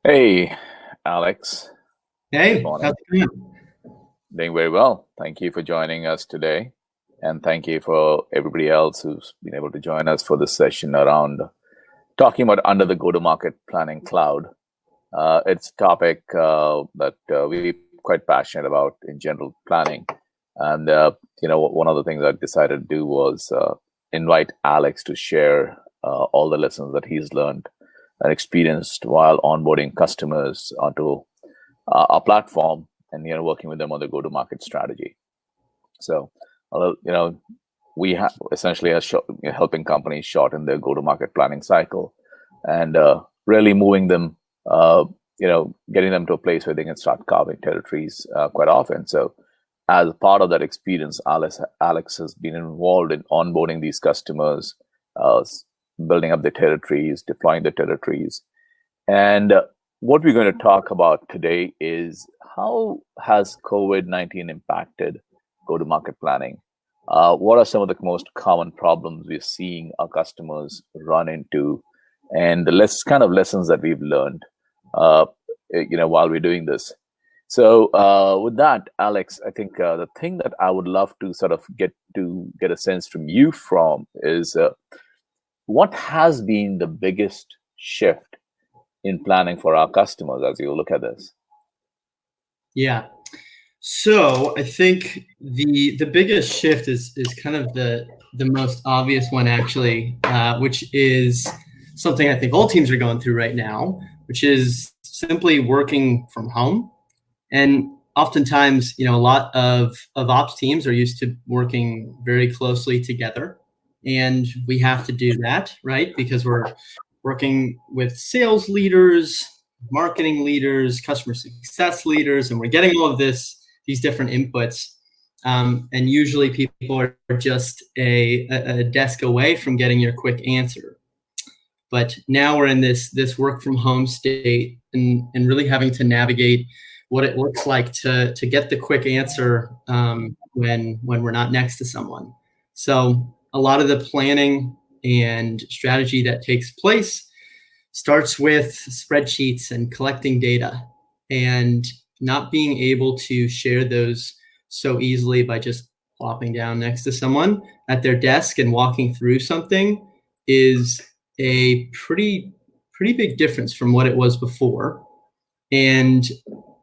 Hey, Alex. Good Hey, how's morning. it going? Doing very well. Thank you for joining us today. And thank you for everybody else who's been able to join us for this session around talking about under the go-to-market planning cloud. It's a topic that we're quite passionate about in general planning. And, one of the things I decided to do was invite Alex to share all the lessons that he's learned and experienced while onboarding customers onto our platform and working with them on the go-to-market strategy. So, we have essentially helping companies shorten their go-to-market planning cycle and really moving them, getting them to a place where they can start carving territories quite often. So, as part of that experience, Alex has been involved in onboarding these customers, building up the territories, deploying the territories, and what we're going to talk about today is how has COVID-19 impacted go-to-market planning? What are some of the most common problems we're seeing our customers run into, and the lessons that we've learned, while we're doing this. So, with that, Alex, I think the thing that I would love to sort of get a sense from you from is what has been the biggest shift in planning for our customers as you look at this? Yeah. So I think the biggest shift is kind of the most obvious one actually, which is something I think all teams are going through right now, which is simply working from home. And oftentimes, a lot of ops teams are used to working very closely together, and we have to do that, right? Because we're working with sales leaders, marketing leaders, customer success leaders, and we're getting all of these different inputs. And usually people are just a desk away from getting your quick answer. But now we're in this work from home state and really having to navigate what it looks like to get the quick answer when we're not next to someone. So a lot of the planning and strategy that takes place starts with spreadsheets and collecting data, and not being able to share those so easily by just plopping down next to someone at their desk and walking through something is a pretty big difference from what it was before. And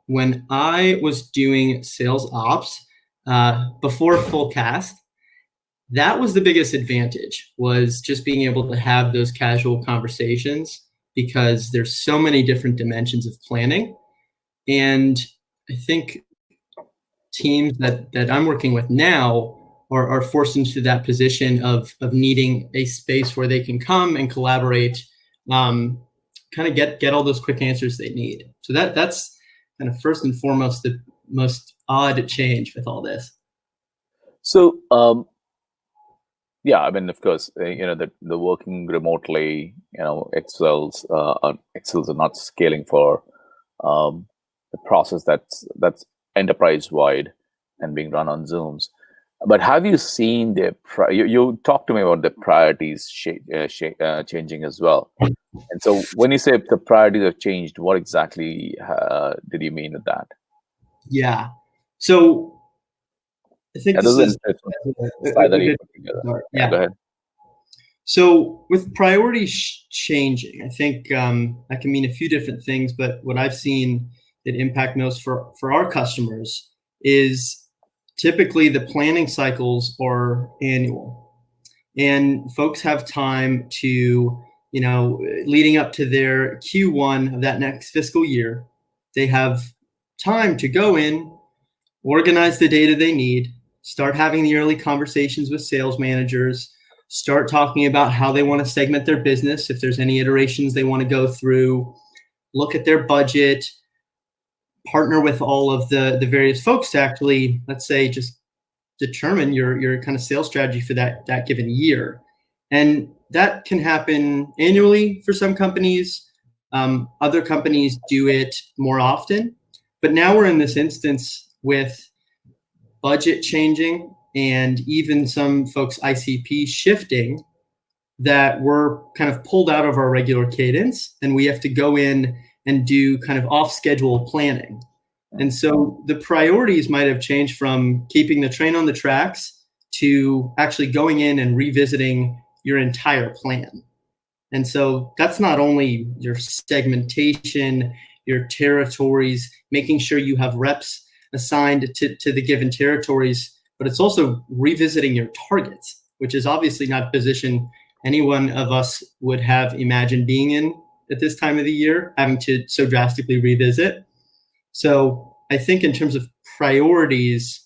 when I was doing sales ops before Fullcast, that was the biggest advantage, was just being able to have those casual conversations, because there's so many different dimensions of planning. And I think teams that I'm working with now are forced into that position of needing a space where they can come and collaborate, kind of get all those quick answers they need. So that's kind of first and foremost the most odd change with all this. So, yeah, I mean, of course, the working remotely, Excel's are not scaling for the process that's enterprise wide and being run on Zooms. But have you seen you talked to me about the priorities changing as well? And so, when you say the priorities have changed, what exactly did you mean with that? Yeah. So I think Yeah, this those is are a slide that you good put together. start. Yeah, Yeah. go ahead. So with priorities changing, I think that can mean a few different things, but what I've seen that impact most for our customers is typically the planning cycles are annual, and folks have time to, leading up to their Q1 of that next fiscal year, they have time to go in, organize the data they need, start having the early conversations with sales managers, start talking about how they want to segment their business, if there's any iterations they want to go through, look at their budget, partner with all of the various folks to actually, let's say, just determine your kind of sales strategy for that given year. And that can happen annually for some companies. Other companies do it more often. But now we're in this instance with budget changing and even some folks' ICP shifting, that we're kind of pulled out of our regular cadence, and we have to go in and do kind of off-schedule planning. And so the priorities might have changed from keeping the train on the tracks to actually going in and revisiting your entire plan. And so that's not only your segmentation, your territories, making sure you have reps assigned to the given territories, but it's also revisiting your targets, which is obviously not a position any one of us would have imagined being in at this time of the year, having to so drastically revisit. So I think in terms of priorities,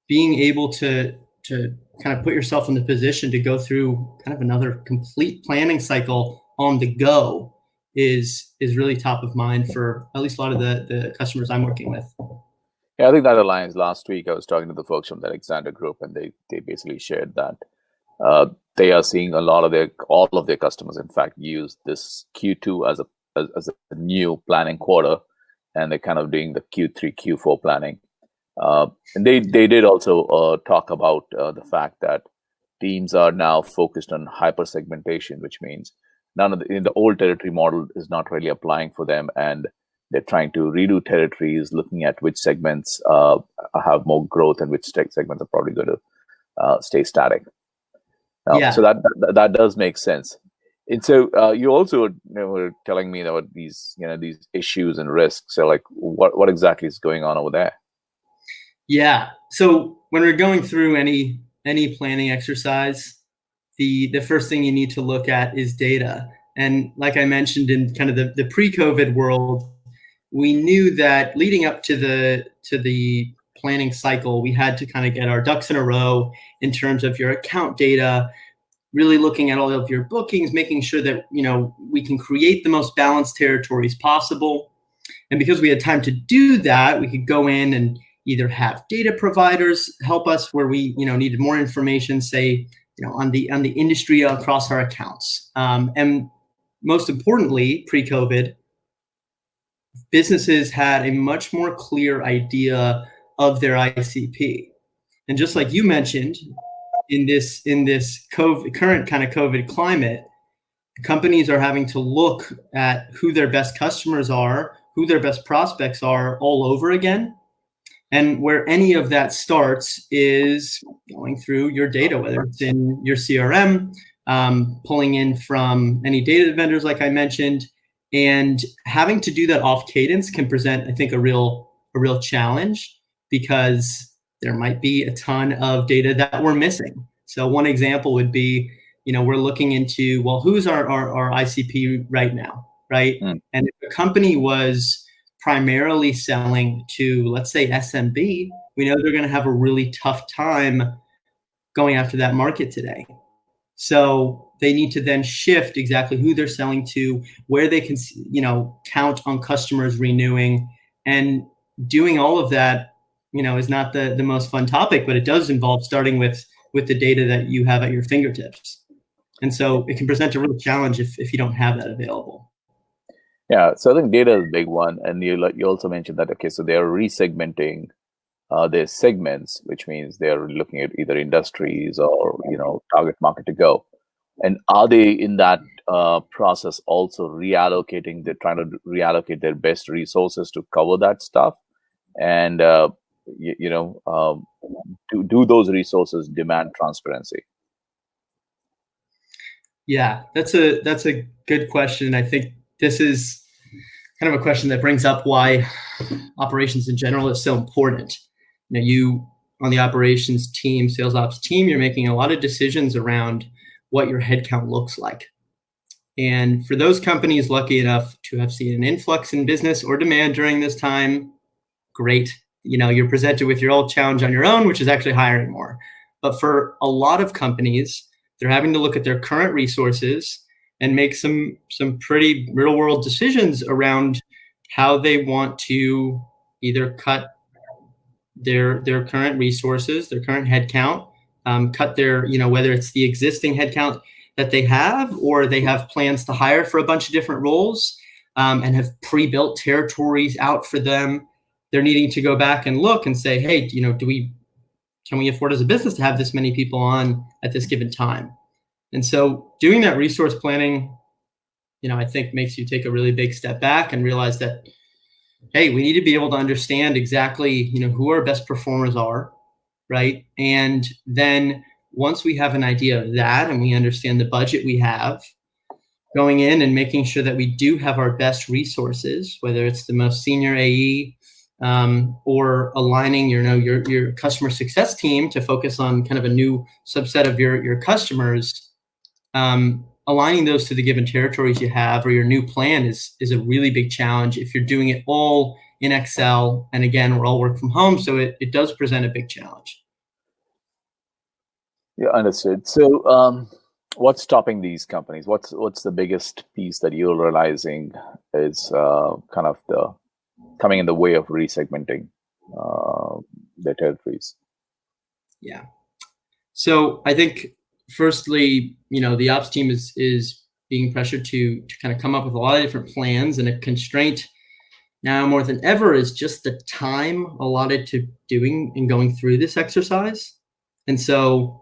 being able to kind of put yourself in the position to go through kind of another complete planning cycle on the go is really top of mind for at least a lot of the customers I'm working with. Yeah, I think that aligns. Last week, I was talking to the folks from the Alexander Group, and they basically shared that they are seeing all of their customers, in fact, use this Q2 as a new planning quarter, and they're kind of doing the Q3, Q4 planning. And they did also talk about the fact that teams are now focused on hyper segmentation, which means in the old territory model is not really applying for them, and they're trying to redo territories, looking at which segments have more growth and which segments are probably going to stay static. Yeah. So that does make sense. And so you also were telling me about these issues and risks. So like, what exactly is going on over there? Yeah. So when we're going through any planning exercise, the first thing you need to look at is data. And like I mentioned, in kind of the pre-COVID world, we knew that leading up to the planning cycle, we had to kind of get our ducks in a row in terms of your account data, really looking at all of your bookings, making sure that we can create the most balanced territories possible. And because we had time to do that, we could go in and either have data providers help us where we needed more information, say on the industry across our accounts. And most importantly, pre-COVID, businesses had a much more clear idea of their ICP. And just like you mentioned, in this current kind of COVID climate, companies are having to look at who their best customers are, who their best prospects are all over again. And where any of that starts is going through your data, whether it's in your CRM, pulling in from any data vendors like I mentioned, and having to do that off cadence can present, I think, a real challenge, because there might be a ton of data that we're missing. So one example would be, we're looking into, well, who's our ICP right now, right? And if a company was primarily selling to, let's say, SMB, we know they're going to have a really tough time going after that market today. So they need to then shift exactly who they're selling to, where they can, count on customers renewing, and doing all of that, is not the most fun topic, but it does involve starting with the data that you have at your fingertips. And so it can present a real challenge if you don't have that available. Yeah, so I think data is a big one, and you also mentioned that, okay, so they are resegmenting their segments, which means they're looking at either industries or target market to go. And are they in that process also trying to reallocate their best resources to cover that stuff, and do those resources demand transparency? Yeah, that's a good question. I think this is kind of a question that brings up why operations in general is so important. You on the operations team, sales ops team, you're making a lot of decisions around what your headcount looks like. And for those companies lucky enough to have seen an influx in business or demand during this time, great. You're presented with your old challenge on your own, which is actually hiring more. But for a lot of companies, they're having to look at their current resources and make some pretty real world decisions around how they want to either cut their current resources, their current headcount, cut their, whether it's the existing headcount that they have, or they have plans to hire for a bunch of different roles, and have pre-built territories out for them. They're needing to go back and look and say, hey, can we afford as a business to have this many people on at this given time? And so doing that resource planning I think makes you take a really big step back and realize that, hey, we need to be able to understand exactly, who our best performers are, right? And then once we have an idea of that and we understand the budget we have, going in and making sure that we do have our best resources, whether it's the most senior AE, or aligning your customer success team to focus on kind of a new subset of your customers, aligning those to the given territories you have or your new plan is a really big challenge if you're doing it all in Excel. And again, we're all work from home, so it does present a big challenge. Yeah, understood. So what's stopping these companies? What's the biggest piece that you're realizing is kind of coming in the way of resegmenting their territories? Yeah. So I think firstly, the ops team is being pressured to kind of come up with a lot of different plans, and a constraint now more than ever is just the time allotted to doing and going through this exercise. And so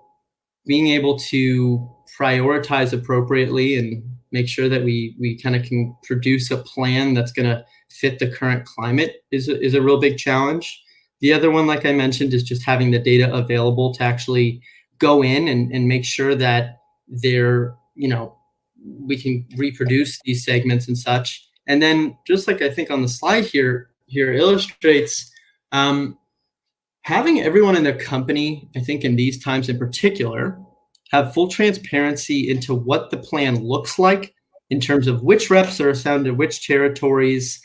being able to prioritize appropriately and make sure that we kind of can produce a plan that's going to fit the current climate is a real big challenge. The other one, like I mentioned, is just having the data available to actually go in and make sure that we can reproduce these segments and such. And then just like I think on the slide here illustrates, having everyone in their company, I think in these times in particular, have full transparency into what the plan looks like in terms of which reps are assigned to which territories,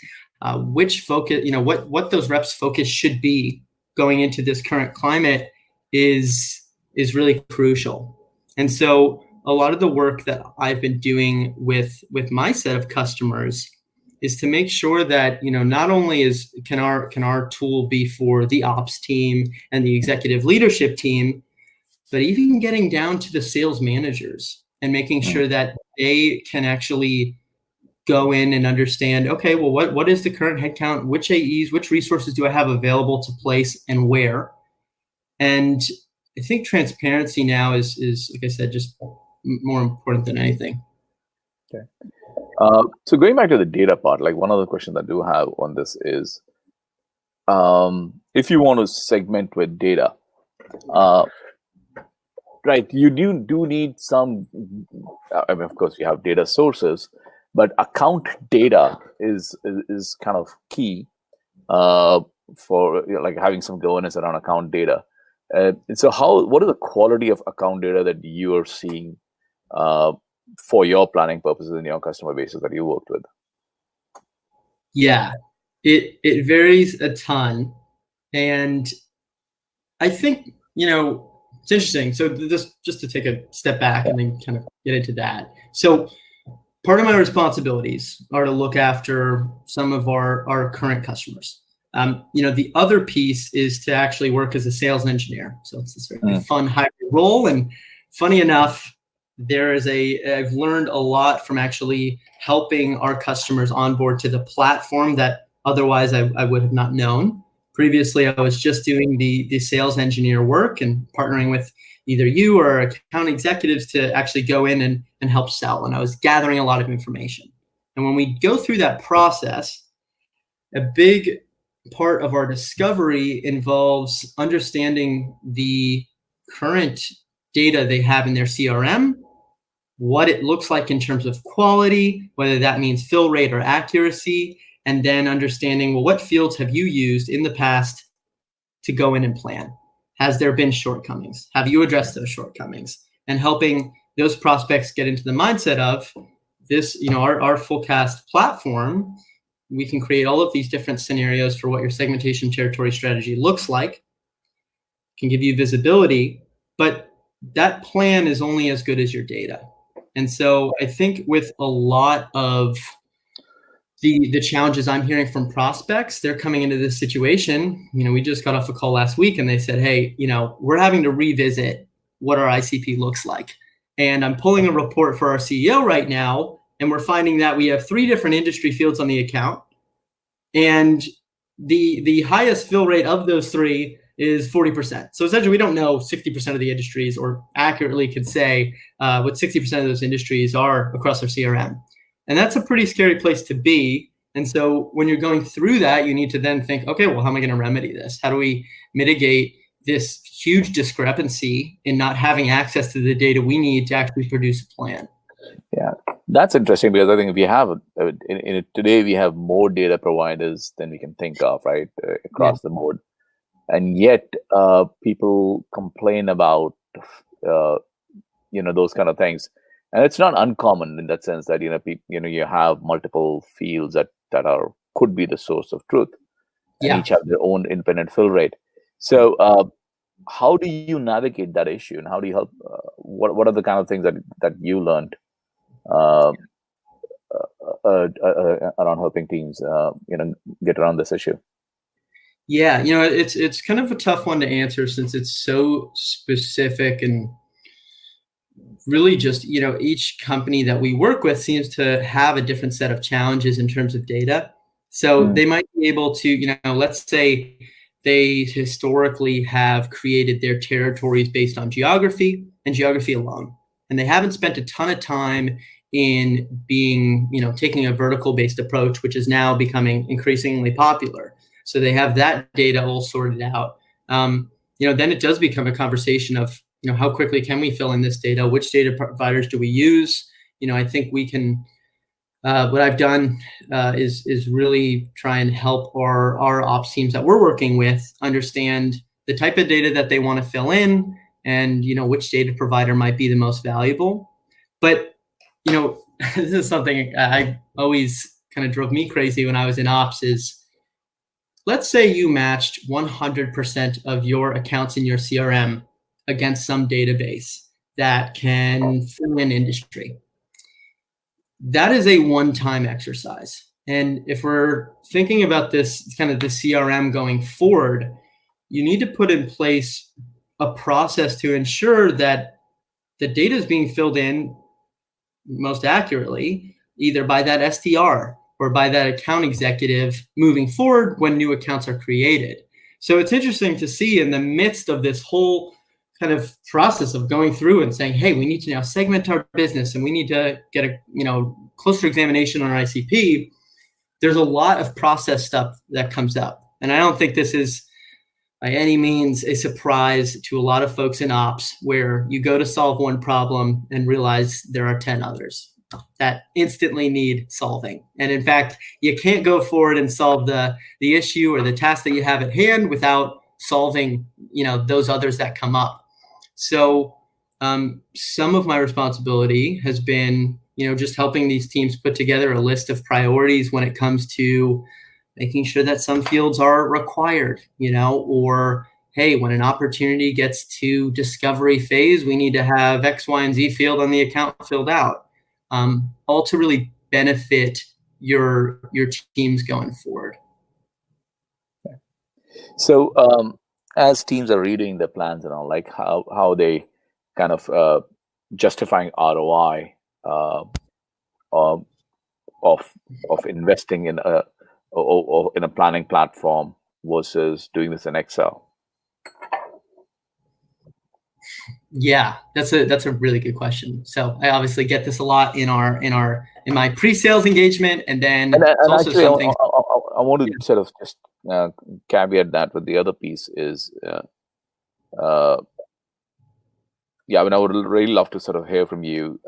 which focus, what those reps' focus should be going into this current climate is really crucial. And so a lot of the work that I've been doing with my set of customers is to make sure that, not only can our tool be for the ops team and the executive leadership team, but even getting down to the sales managers and making sure that they can actually go in and understand, okay, well, what is the current headcount? Which AEs, which resources do I have available to place and where? And I think transparency now is like I said, just more important than anything. Okay. So going back to the data part, like one other question that I do have on this is, if you want to segment with data, right, you do need some, I mean, of course, you have data sources, but account data is kind of key for like having some governance around account data. So what is the quality of account data that you are seeing for your planning purposes in your customer bases that you worked with? Yeah, it varies a ton. And I think, it's interesting. So just to take a step back and then kind of get into that. So part of my responsibilities are to look after some of our current customers. The other piece is to actually work as a sales engineer. So it's this very fun hybrid role. And funny enough, I've learned a lot from actually helping our customers onboard to the platform that otherwise I would have not known. Previously, I was just doing the sales engineer work and partnering with either you or account executives to actually go in and help sell. And I was gathering a lot of information. And when we go through that process, a big part of our discovery involves understanding the current data they have in their CRM, what it looks like in terms of quality, whether that means fill rate or accuracy, and then understanding, well, what fields have you used in the past to go in and plan? Has there been shortcomings? Have you addressed those shortcomings? And helping those prospects get into the mindset of this, our Fullcast platform, we can create all of these different scenarios for what your segmentation territory strategy looks like, can give you visibility, but that plan is only as good as your data. And so I think with a lot of the challenges I'm hearing from prospects, they're coming into this situation. We just got off a call last week and they said, hey, we're having to revisit what our ICP looks like. And I'm pulling a report for our CEO right now, and we're finding that we have 3 different industry fields on the account. And the highest fill rate of those 3 is 40%. So essentially we don't know 60% of the industries, or accurately could say what 60% of those industries are across our CRM. And that's a pretty scary place to be. And so when you're going through that, you need to then think, okay, well, how am I going to remedy this? How do we mitigate this huge discrepancy in not having access to the data we need to actually produce a plan? Yeah, that's interesting, because I think if we have today we have more data providers than we can think of, right, across the board, and yet people complain about those kind of things, and it's not uncommon in that sense that you have multiple fields that could be the source of truth, and each have their own independent fill rate. So how do you navigate that issue, and how do you help? What are the kind of things that you learned around helping teams get around this issue? Yeah, it's kind of a tough one to answer, since it's so specific, and really just each company that we work with seems to have a different set of challenges in terms of data. So they might be able to, let's say they historically have created their territories based on geography and geography alone, and they haven't spent a ton of time in being, taking a vertical based approach, which is now becoming increasingly popular. So they have that data all sorted out. Then it does become a conversation of, how quickly can we fill in this data? Which data providers do we use? I think we can, what I've done is really try and help our ops teams that we're working with understand the type of data that they want to fill in, and, which data provider might be the most valuable. But, this is something I always kind of drove me crazy when I was in ops is, let's say you matched 100% of your accounts in your CRM against some database that can fill in industry. That is a one-time exercise. And if we're thinking about this kind of the CRM going forward, you need to put in place a process to ensure that the data is being filled in most accurately, either by that SDR or by that account executive moving forward when new accounts are created. So it's interesting to see in the midst of this whole kind of process of going through and saying, hey, we need to now segment our business, and we need to get a closer examination on our ICP. There's a lot of process stuff that comes up. And I don't think this is by any means a surprise to a lot of folks in ops, where you go to solve one problem and realize there are 10 others that instantly need solving. And in fact, you can't go forward and solve the issue or the task that you have at hand without solving, those others that come up. So some of my responsibility has been, just helping these teams put together a list of priorities when it comes to making sure that some fields are required, or, hey, when an opportunity gets to discovery phase, we need to have X, Y, and Z field on the account filled out. All to really benefit your teams going forward. So as teams are reading the plans and all, like how they kind of justifying ROI of investing in a planning platform versus doing this in Excel? Yeah, that's a really good question. So I obviously get this a lot in my pre-sales engagement, and then it's also actually, something. I want to sort of just caveat that with the other piece is, I would really love to sort of hear from you,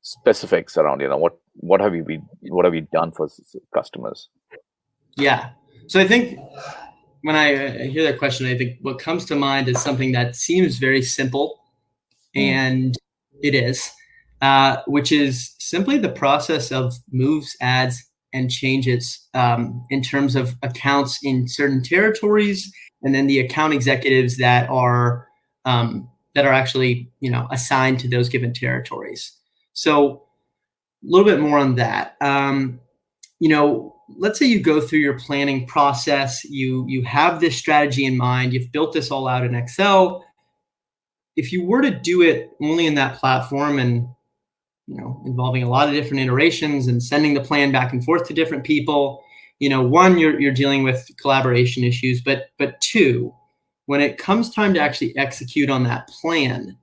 specifics around, what have you done for customers? Yeah, so I think when I hear that question, I think what comes to mind is something that seems very simple, and it is, which is simply the process of moves, adds, and changes in terms of accounts in certain territories, and then the account executives that are actually assigned to those given territories. So a little bit more on that. Let's say you go through your planning process, you have this strategy in mind, you've built this all out in Excel. If you were to do it only in that platform and involving a lot of different iterations and sending the plan back and forth to different people, one, you're dealing with collaboration issues, but two, when it comes time to actually execute on that plan,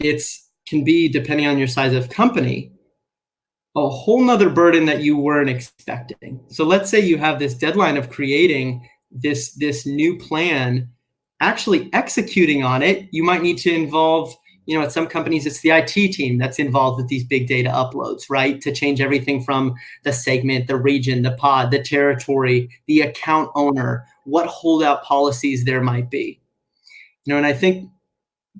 it's can be, depending on your size of company, a whole nother burden that you weren't expecting. So let's say you have this deadline of creating this new plan. Actually executing on it, you might need to involve, at some companies, it's the IT team that's involved with these big data uploads, right? To change everything from the segment, the region, the pod, the territory, the account owner, what holdout policies there might be. And I think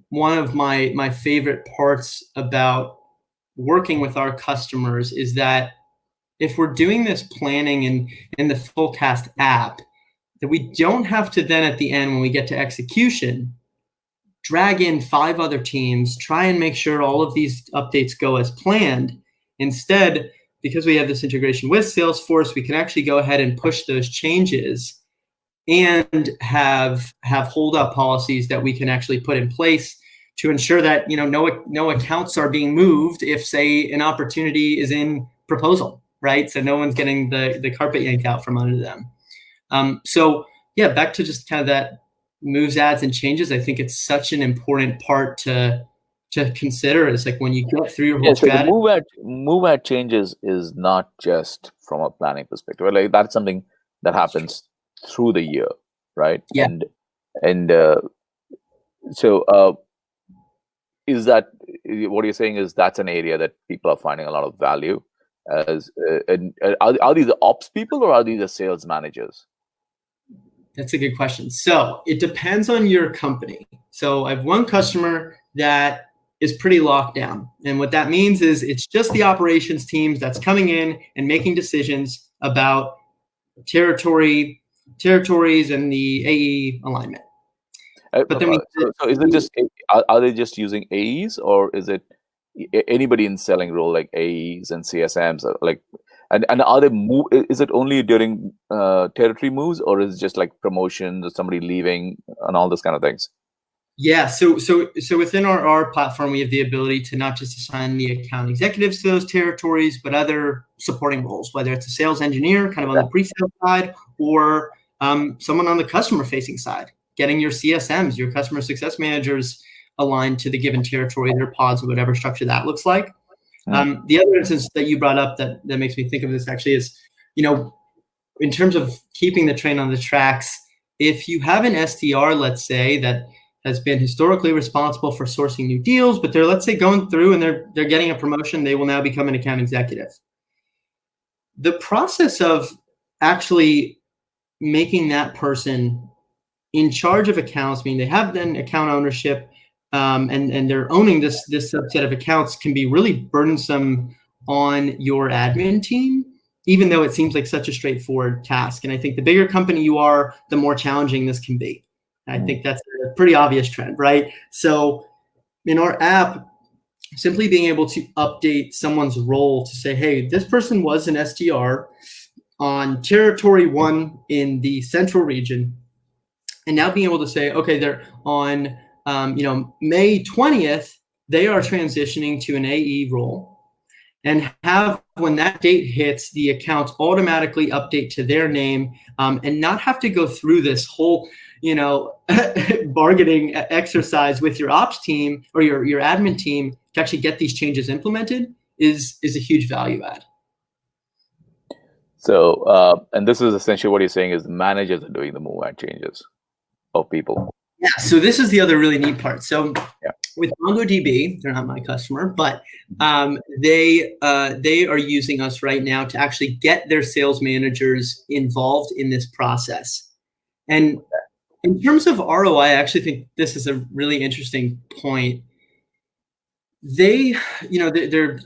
one of my favorite parts about working with our customers is that if we're doing this planning in the Fullcast app, that we don't have to then at the end, when we get to execution, drag in 5 other teams, try and make sure all of these updates go as planned. Instead, because we have this integration with Salesforce, we can actually go ahead and push those changes and have holdout policies that we can actually put in place to ensure that no accounts are being moved if, say, an opportunity is in proposal, right? So no one's getting the carpet yanked out from under them. So yeah, back to just kind of that moves, adds, and changes. I think it's such an important part to consider. It's like when you go through your whole strategy. The move add changes is not just from a planning perspective. Like that's something that happens through the year, right? Yeah. And so is that what you're saying is that's an area that people are finding a lot of value as and are these the ops people or are these the sales managers? That's a good question. So it depends on your company. So I have one customer that is pretty locked down. And what that means is it's just the operations teams that's coming in and making decisions about territories and the AE alignment. But then so is it just, are they just using AEs or is it anybody in selling role like AEs and CSMs like, and are they is it only during territory moves or is it just like promotions or somebody leaving and all those kind of things? Yeah, so within our platform, we have the ability to not just assign the account executives to those territories, but other supporting roles, whether it's a sales engineer kind of on the pre-sale side or someone on the customer-facing side, getting your CSMs, your customer success managers aligned to the given territory, their pods, or whatever structure that looks like. The other instance that you brought up that makes me think of this actually is, in terms of keeping the train on the tracks, if you have an SDR, let's say, that has been historically responsible for sourcing new deals, but they're, let's say, going through and they're getting a promotion, they will now become an account executive. The process of actually making that person in charge of accounts, meaning they have then account ownership, and they're owning this subset of accounts, can be really burdensome on your admin team, even though it seems like such a straightforward task. And I think the bigger company you are, the more challenging this can be. I think that's a pretty obvious trend, right? So in our app, simply being able to update someone's role to say, hey, this person was an SDR on territory 1 in the central region. And now being able to say, okay, they're on May 20th, they are transitioning to an AE role, and have, when that date hits, the accounts automatically update to their name, and not have to go through this whole bargaining exercise with your ops team or your admin team to actually get these changes implemented is a huge value add. So, and this is essentially what you're saying is the managers are doing the move add changes of people. Yeah, so this is the other really neat part. So with MongoDB, they're not my customer, but they are using us right now to actually get their sales managers involved in this process. And in terms of ROI, I actually think this is a really interesting point. There's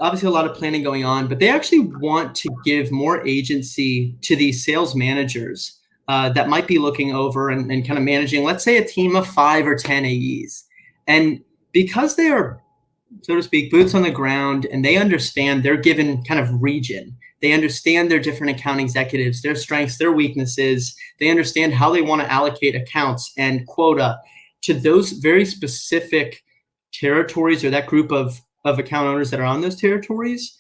obviously a lot of planning going on, but they actually want to give more agency to these sales managers that might be looking over and kind of managing, let's say, a team of 5 or 10 AEs. And because they are, so to speak, boots on the ground, and they understand their given kind of region, they understand their different account executives, their strengths, their weaknesses, they understand how they want to allocate accounts and quota to those very specific territories or that group of account owners that are on those territories.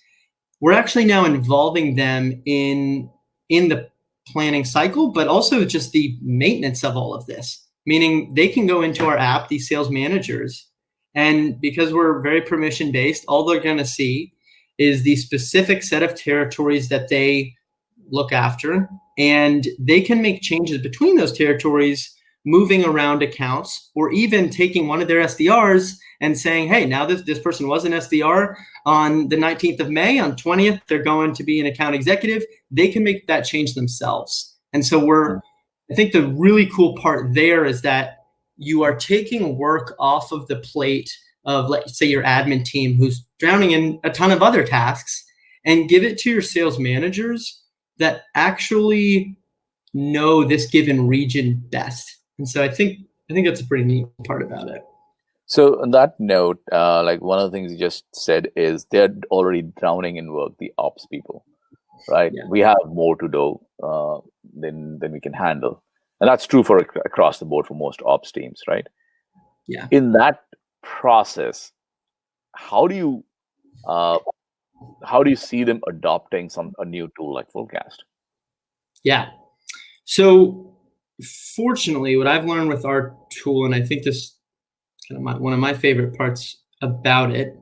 We're actually now involving them in the planning cycle, but also just the maintenance of all of this, meaning they can go into our app, these sales managers, and because we're very permission based, all they're going to see is the specific set of territories that they look after, and they can make changes between those territories, moving around accounts, or even taking one of their SDRs and saying, hey, now this person was an SDR on the 19th of May, on 20th, they're going to be an account executive. They can make that change themselves. And so I think the really cool part there is that you are taking work off of the plate of, let's say, your admin team who's drowning in a ton of other tasks, and give it to your sales managers that actually know this given region best. And so I think that's a pretty neat part about it. So on that note, like one of the things you just said is they're already drowning in work, the ops people, right? Yeah. We have more to do than we can handle. And that's true for across the board for most ops teams, right? Yeah. In that process, how do you see them adopting a new tool like Fullcast? Yeah. So fortunately, what I've learned with our tool, and I think this is kind of one of my favorite parts about it,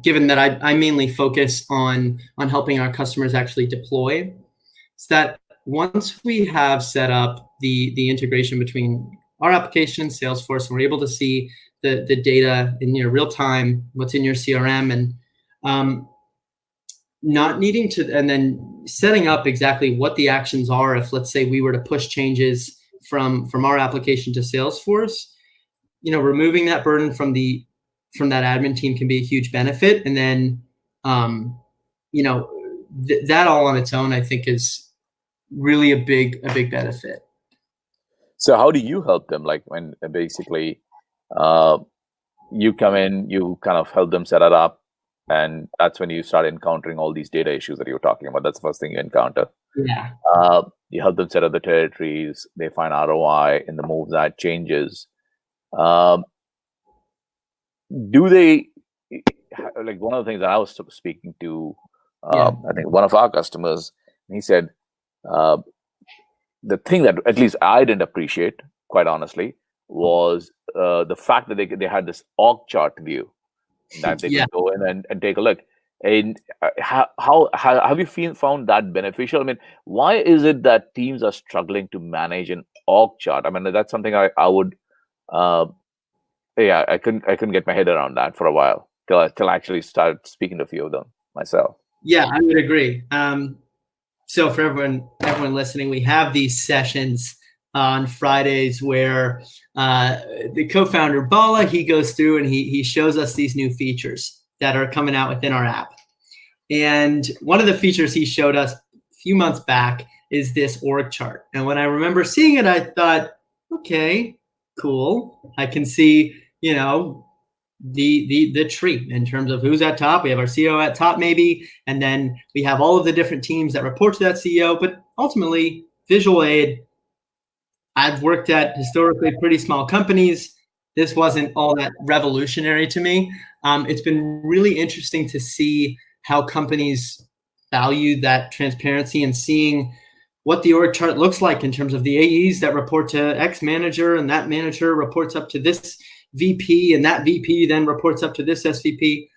given that I mainly focus on helping our customers actually deploy, is that once we have set up the integration between our application and Salesforce, and we're able to see the data in real time, what's in your CRM, and not needing to, and then setting up exactly what the actions are if, let's say, we were to push changes from our application to Salesforce, removing that burden from that admin team can be a huge benefit. And then, that all on its own, I think, is really a big benefit. So how do you help them? Like when basically you come in, you kind of help them set it up, and that's when you start encountering all these data issues that you were talking about. That's the first thing you encounter. Yeah. You help them set up the territories. They find ROI in the moves that changes. Do they, like one of the things that I was speaking to, I think one of our customers, he said, the thing that at least I didn't appreciate, quite honestly, was the fact that they had this org chart view that they could go in and take a look. And how have you found that beneficial? I mean, why is it that teams are struggling to manage an org chart? I mean, that's something I would, I couldn't get my head around that for a while till I actually started speaking to a few of them myself. Yeah, I would agree. So for everyone listening, we have these sessions on Fridays where the co-founder Bala, he goes through and he shows us these new features that are coming out within our app. And one of the features he showed us a few months back is this org chart. And when I remember seeing it, I thought, okay, cool. I can see, the tree in terms of who's at top. We have our CEO at top maybe, and then we have all of the different teams that report to that CEO. But ultimately, visual aid, I've worked at historically pretty small companies. This wasn't all that revolutionary to me. It's been really interesting to see how companies value that transparency and seeing what the org chart looks like in terms of the AEs that report to X manager, and that manager reports up to this VP, and that VP then reports up to this SVP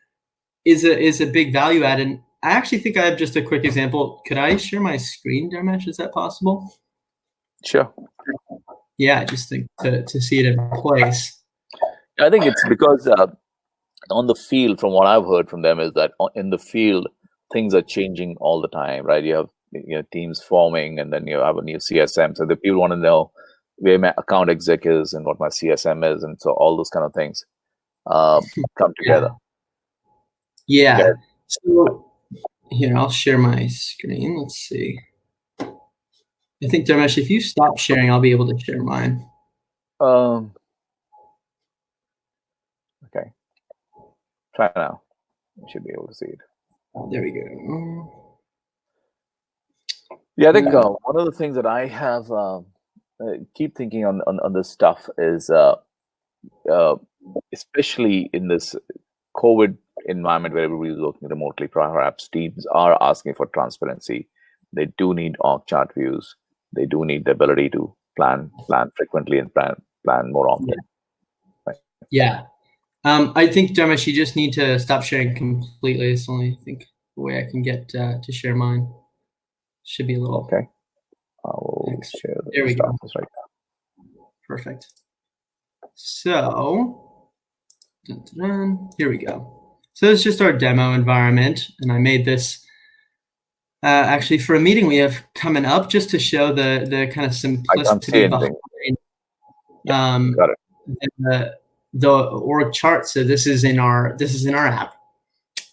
is a big value add. And I actually think I have just a quick example. Could I share my screen, Dharmesh? Is that possible? Sure. Yeah, just to see it in place. I think it's because on the field, from what I've heard from them, is that in the field, things are changing all the time, right? You have teams forming, and then you have a new CSM. So the people want to know where my account exec is and what my CSM is, and so all those kind of things come together. Yeah. So here, I'll share my screen. Let's see. I think, Dharmesh, if you stop sharing, I'll be able to share mine. Okay. Try now. You should be able to see it. There we go. Yeah, I think one of the things that I have keep thinking on this stuff is, especially in this COVID environment where everybody's working remotely, perhaps teams are asking for transparency. They do need org chart views. They do need the ability to plan frequently and plan more often. Yeah. I think, Dharmesh, you just need to stop sharing completely. It's only, I think, the way I can get to share mine. Should be a little. Okay. I will share There we go. right now. Perfect. So, here we go. So it's just our demo environment, and I made this actually for a meeting we have coming up, just to show the kind of simplicity behind got it. the org chart. So this is in our app,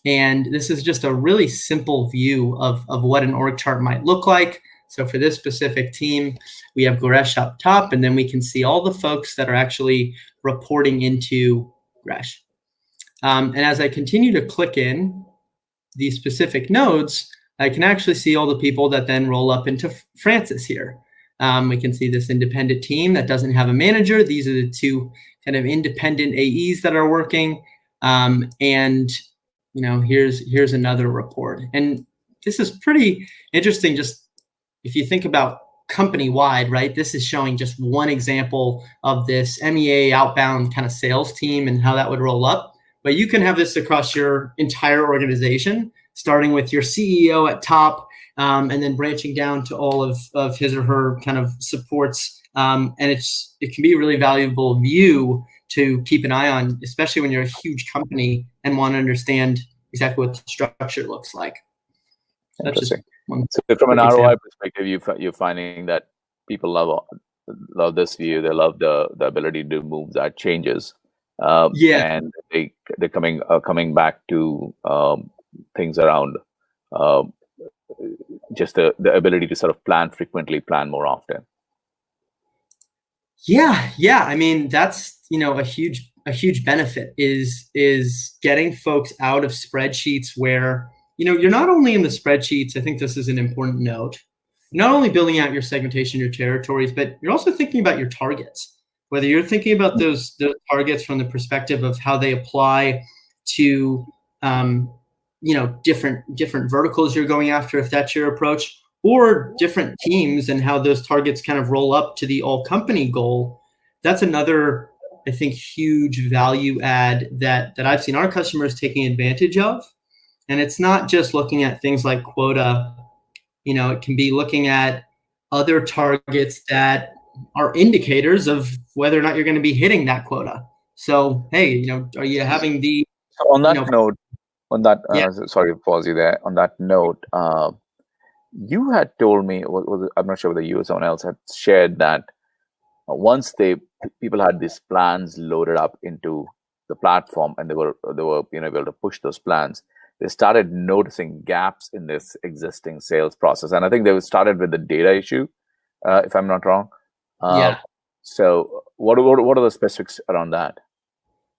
and this is just a really simple view of what an org chart might look like. So for this specific team, we have Goresh up top, and then we can see all the folks that are actually reporting into Goresh. And as I continue to click in these specific nodes, I can actually see all the people that then roll up into Francis here. We can see this independent team that doesn't have a manager. These are the two kind of independent AEs that are working. And here's another report. And this is pretty interesting. Just if you think about company-wide, right? This is showing just one example of this MEA outbound kind of sales team and how that would roll up. But you can have this across your entire organization, starting with your CEO at top, and then branching down to all of his or her kind of supports. And it can be a really valuable view to keep an eye on, especially when you're a huge company and want to understand exactly what the structure looks like. So that's just so from an ROI perspective, you're finding that people love this view. They love the ability to move that changes. And they're coming back to things around just the ability to sort of plan frequently, plan more often. Yeah. I mean, that's a huge benefit is getting folks out of spreadsheets where you're not only in the spreadsheets. I think this is an important note. You're not only building out your segmentation, your territories, but you're also thinking about your targets. Whether you're thinking about those targets from the perspective of how they apply to different verticals you're going after, if that's your approach, or different teams and how those targets kind of roll up to the all company goal. That's another, I think, huge value add that I've seen our customers taking advantage of. And it's not just looking at things like quota. It can be looking at other targets that are indicators of whether or not you're going to be hitting that quota. So, hey, are you having the... On that note, sorry to pause you there. On that note, you had told me, I'm not sure whether you or someone else had shared that once people had these plans loaded up into the platform and they were able to push those plans, they started noticing gaps in this existing sales process. And I think they started with the data issue, if I'm not wrong. So what are the specifics around that?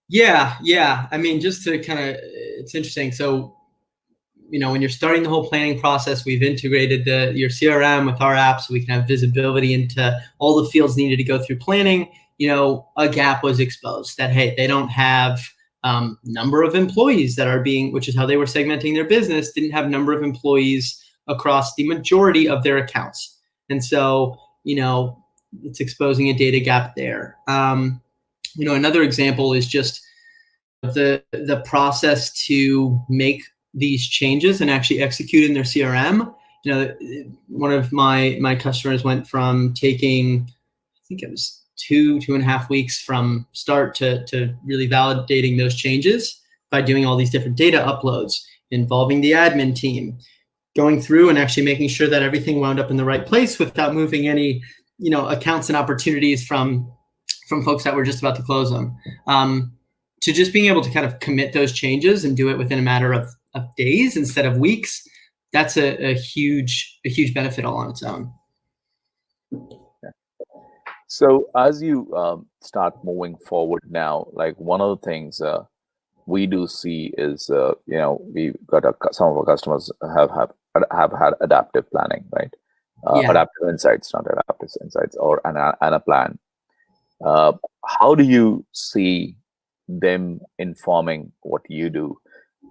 Yeah. I mean, just to kind of, it's interesting. So, when you're starting the whole planning process, we've integrated your CRM with our app so we can have visibility into all the fields needed to go through planning. A gap was exposed that, hey, they don't have number of employees that are which is how they were segmenting their business, didn't have number of employees across the majority of their accounts. And so, it's exposing a data gap there. Another example is just the process to make these changes and actually execute in their CRM. One of my customers went from taking, I think it was 2.5 weeks from start to really validating those changes by doing all these different data uploads, involving the admin team, going through and actually making sure that everything wound up in the right place without moving any, accounts and opportunities from folks that were just about to close them. To just being able to kind of commit those changes and do it within a matter of days instead of weeks, that's a huge benefit all on its own. So as you start moving forward now, like one of the things we do see is, we've got some of our customers have had adaptive planning, right? Adaptive insights, not adaptive insights, or and a plan. How do you see them informing what you do?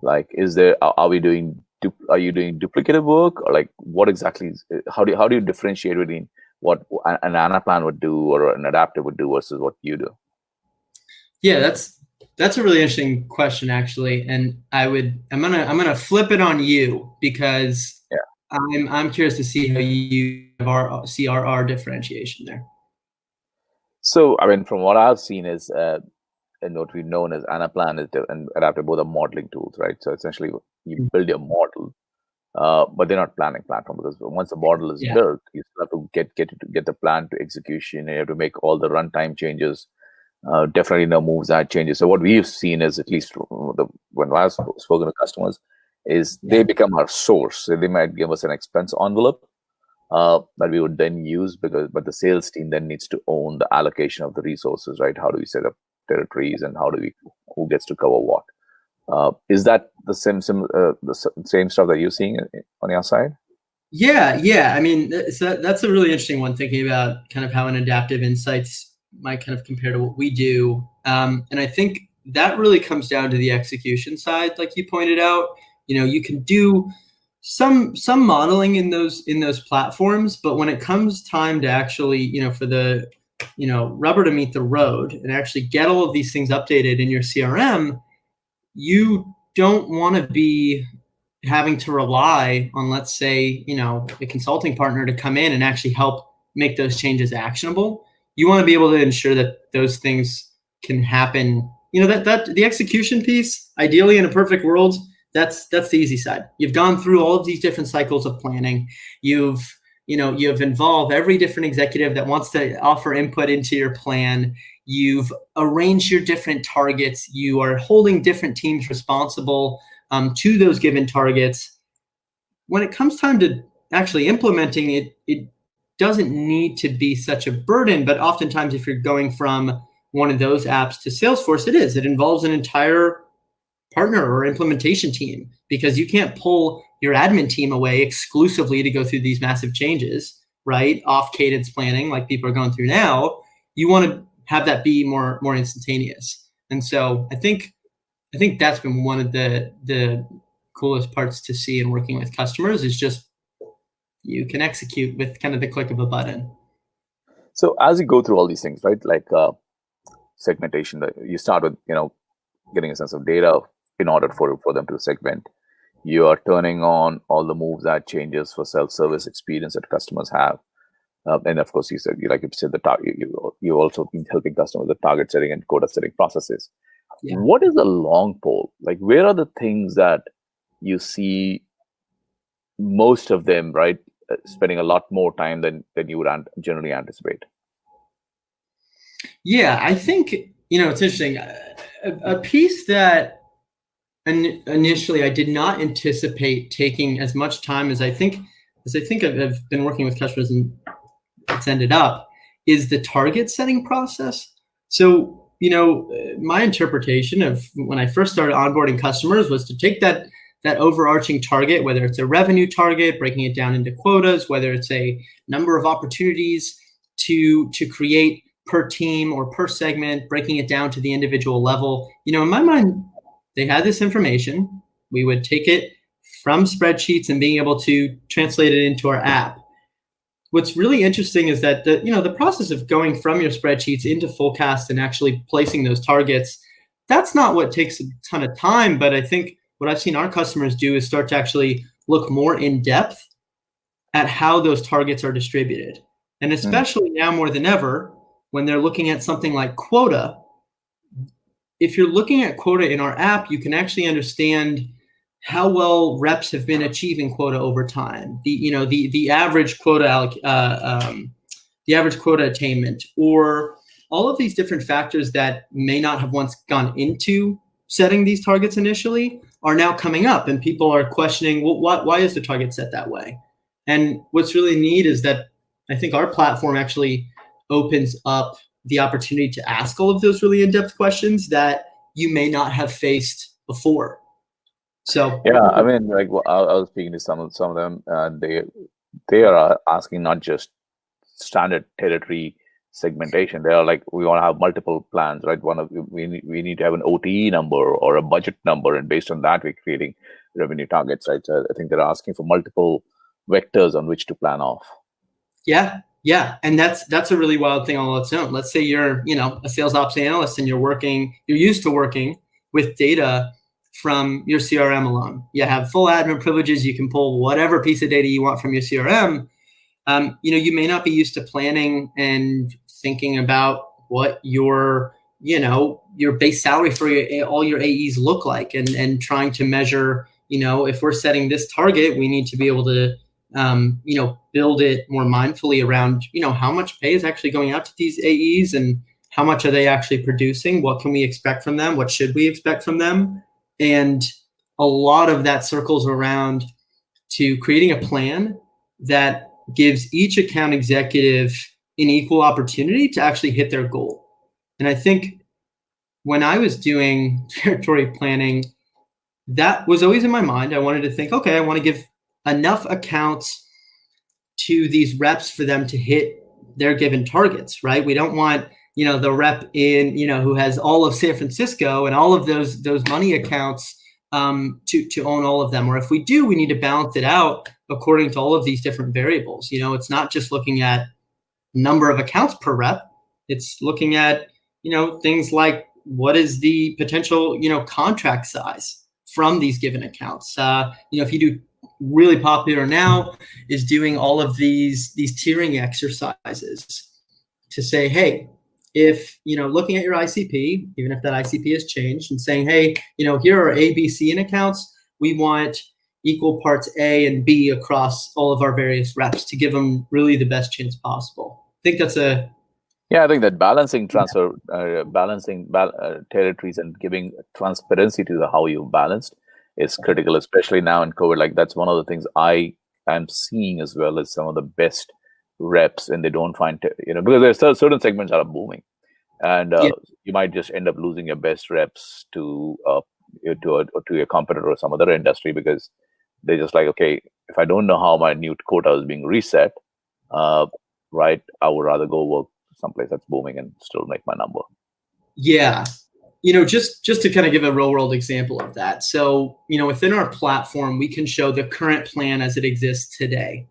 Like, are you doing duplicative work, or like what exactly? How do you differentiate between what an ANA plan would do or an adaptive would do versus what you do? Yeah, that's That's a really interesting question, actually, and I'm gonna flip it on you because I'm curious to see how you see our differentiation there. So, I mean, from what I've seen is, and what we've known as Anaplan and Adaptive, both are modeling tools, right? So essentially, you build your model, but they're not planning platform, because once the model is built, you still have to get the plan to execution. You have to make all the runtime changes. Definitely no moves, that changes. So what we've seen is, at least when I've spoken to customers, is they become our source. So they might give us an expense envelope that we would then use, but the sales team then needs to own the allocation of the resources, right? How do we set up territories, and who gets to cover what? Is that the same stuff that you're seeing on your side? Yeah. I mean, so that's a really interesting one, thinking about kind of how an Adaptive Insights might kind of compare to what we do. And I think that really comes down to the execution side, like you pointed out. You can do some modeling in those platforms, but when it comes time to actually, for the rubber to meet the road and actually get all of these things updated in your CRM, you don't want to be having to rely on, let's say, a consulting partner to come in and actually help make those changes actionable. You want to be able to ensure that those things can happen. That the execution piece, ideally in a perfect world, that's the easy side. You've gone through all of these different cycles of planning. You've involved every different executive that wants to offer input into your plan. You've arranged your different targets. You are holding different teams responsible to those given targets. When it comes time to actually implementing it, it doesn't need to be such a burden, but oftentimes if you're going from one of those apps to Salesforce, it involves an entire partner or implementation team, because you can't pull your admin team away exclusively to go through these massive changes, right? Off cadence planning like people are going through now. You want to have that be more instantaneous. And so I think that's been one of the coolest parts to see in working with customers, is just you can execute with kind of the click of a button. So as you go through all these things, right, like segmentation, you start with getting a sense of data in order for them to segment. You are turning on all the moves, that changes for self-service experience that customers have, and of course, you said the target. You also been helping customers with the target setting and quota setting processes. Yeah. What is the long pole? Like, where are the things that you see most of them, right, spending a lot more time than you would generally anticipate? Yeah, I think, it's interesting. A piece that initially I did not anticipate taking as much time as I think I've been working with customers and it's ended up, is the target setting process. So, my interpretation of when I first started onboarding customers was to take that overarching target, whether it's a revenue target, breaking it down into quotas, whether it's a number of opportunities to create per team or per segment, breaking it down to the individual level. In my mind, they had this information. We would take it from spreadsheets and being able to translate it into our app. What's really interesting is that the process of going from your spreadsheets into Fullcast and actually placing those targets, that's not what takes a ton of time. But I think what I've seen our customers do is start to actually look more in depth at how those targets are distributed. And especially now more than ever, when they're looking at something like quota, if you're looking at quota in our app, you can actually understand how well reps have been achieving quota over time. The average quota the average quota attainment, or all of these different factors that may not have once gone into setting these targets initially are now coming up, and people are questioning, well, why is the target set that way? And what's really neat is that I think our platform actually opens up the opportunity to ask all of those really in-depth questions that you may not have faced before. So yeah, I mean, like, I was speaking to some of them, they are asking not just standard territory segmentation. They are like, we want to have multiple plans, right? We need to have an OTE number or a budget number, and based on that, we're creating revenue targets, right? So I think they're asking for multiple vectors on which to plan off. Yeah, Yeah, and that's a really wild thing all its own. Let's say you're, a sales ops analyst and you're used to working with data from your CRM alone. You have full admin privileges. You can pull whatever piece of data you want from your CRM. You may not be used to planning and thinking about what your base salary for all your AEs look like, and trying to measure, if we're setting this target, we need to be able to build it more mindfully around, how much pay is actually going out to these AEs and how much are they actually producing? What can we expect from them? What should we expect from them? And a lot of that circles around to creating a plan that gives each account executive an equal opportunity to actually hit their goal. And I think when I was doing territory planning, that was always in my mind. I wanted to think, okay, I want to give enough accounts to these reps for them to hit their given targets, right? We don't want, the rep in, who has all of San Francisco and all of those money accounts to own all of them. Or if we do, we need to balance it out according to all of these different variables. It's not just looking at number of accounts per rep. It's looking at, things like what is the potential, contract size from these given accounts. If you do really popular now is doing all of these tiering exercises to say, hey, if, looking at your ICP, even if that ICP has changed, and saying, hey, here are A, B, C in accounts, we want equal parts A and B across all of our various reps to give them really the best chance possible. I think that's I think that balancing territories and giving transparency to how you balanced is critical, especially now in COVID. Like, that's one of the things I am seeing as well as some of the best reps, and they don't find, because there's certain segments that are booming, and you might just end up losing your best reps to your competitor or some other industry, because they're just like, okay, if I don't know how my new quota is being reset, right, I would rather go work someplace that's booming and still make my number. Yeah. Just to kind of give a real world example of that. So, within our platform, we can show the current plan as it exists today.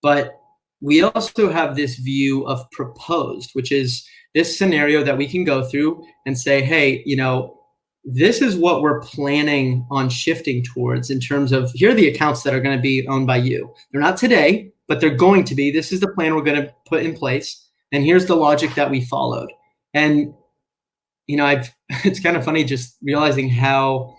But we also have this view of proposed, which is this scenario that we can go through and say, hey, this is what we're planning on shifting towards in terms of, here are the accounts that are going to be owned by you. They're not today, but they're going to be. This is the plan we're going to put in place. And here's the logic that we followed. And it's kind of funny just realizing how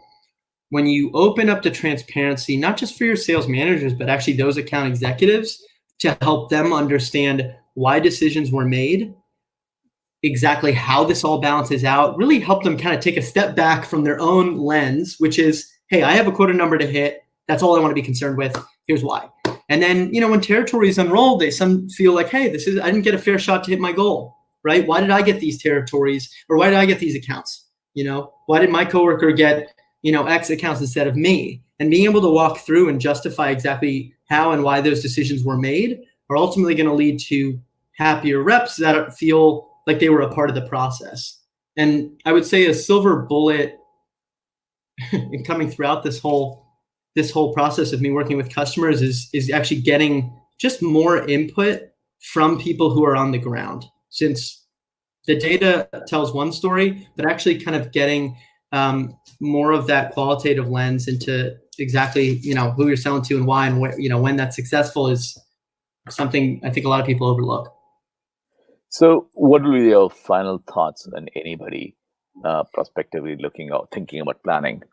when you open up the transparency, not just for your sales managers, but actually those account executives, to help them understand why decisions were made, exactly how this all balances out, really help them kind of take a step back from their own lens, which is, hey, I have a quota number to hit. That's all I want to be concerned with. Here's why. And then, when territories unroll, some feel like, hey, I didn't get a fair shot to hit my goal, right? Why did I get these territories, or why did I get these accounts? Why did my coworker get, X accounts instead of me? And being able to walk through and justify exactly how and why those decisions were made are ultimately going to lead to happier reps that feel like they were a part of the process. And I would say a silver bullet in coming throughout this whole process of me working with customers is actually getting just more input from people who are on the ground. Since the data tells one story, but actually kind of getting more of that qualitative lens into exactly, who you're selling to and why, and when that's successful is something I think a lot of people overlook. So what will be your final thoughts on anybody prospectively looking or thinking about planning?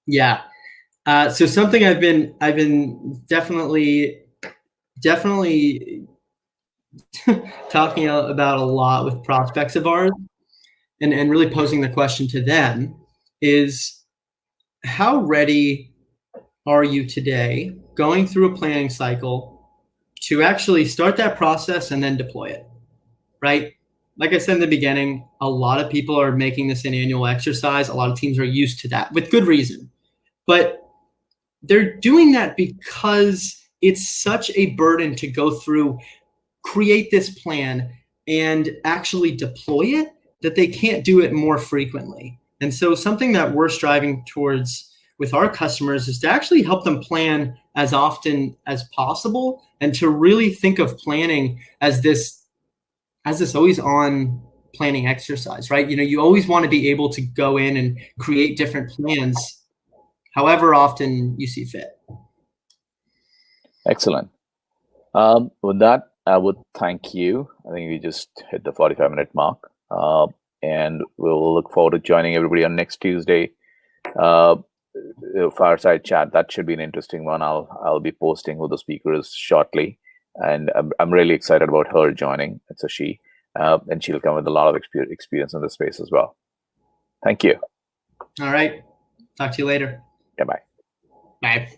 Yeah. So something I've been definitely talking about a lot with prospects of ours, and really posing the question to them is, how ready are you today going through a planning cycle to actually start that process and then deploy it, right? Like I said in the beginning, a lot of people are making this an annual exercise. A lot of teams are used to that with good reason, but they're doing that because it's such a burden to go through, create this plan, and actually deploy it that they can't do it more frequently. And so something that we're striving towards with our customers is to actually help them plan as often as possible, and to really think of planning as this always on planning exercise, right? You always want to be able to go in and create different plans however often you see fit. Excellent. With that, I would thank you. I think we just hit the 45-minute mark, and we'll look forward to joining everybody on next Tuesday. Fireside chat. That should be an interesting one. I'll be posting who the speaker is shortly, and I'm really excited about her joining. It's a she, and she'll come with a lot of experience in the space as well. Thank you. All right. Talk to you later. Yeah, bye. Bye.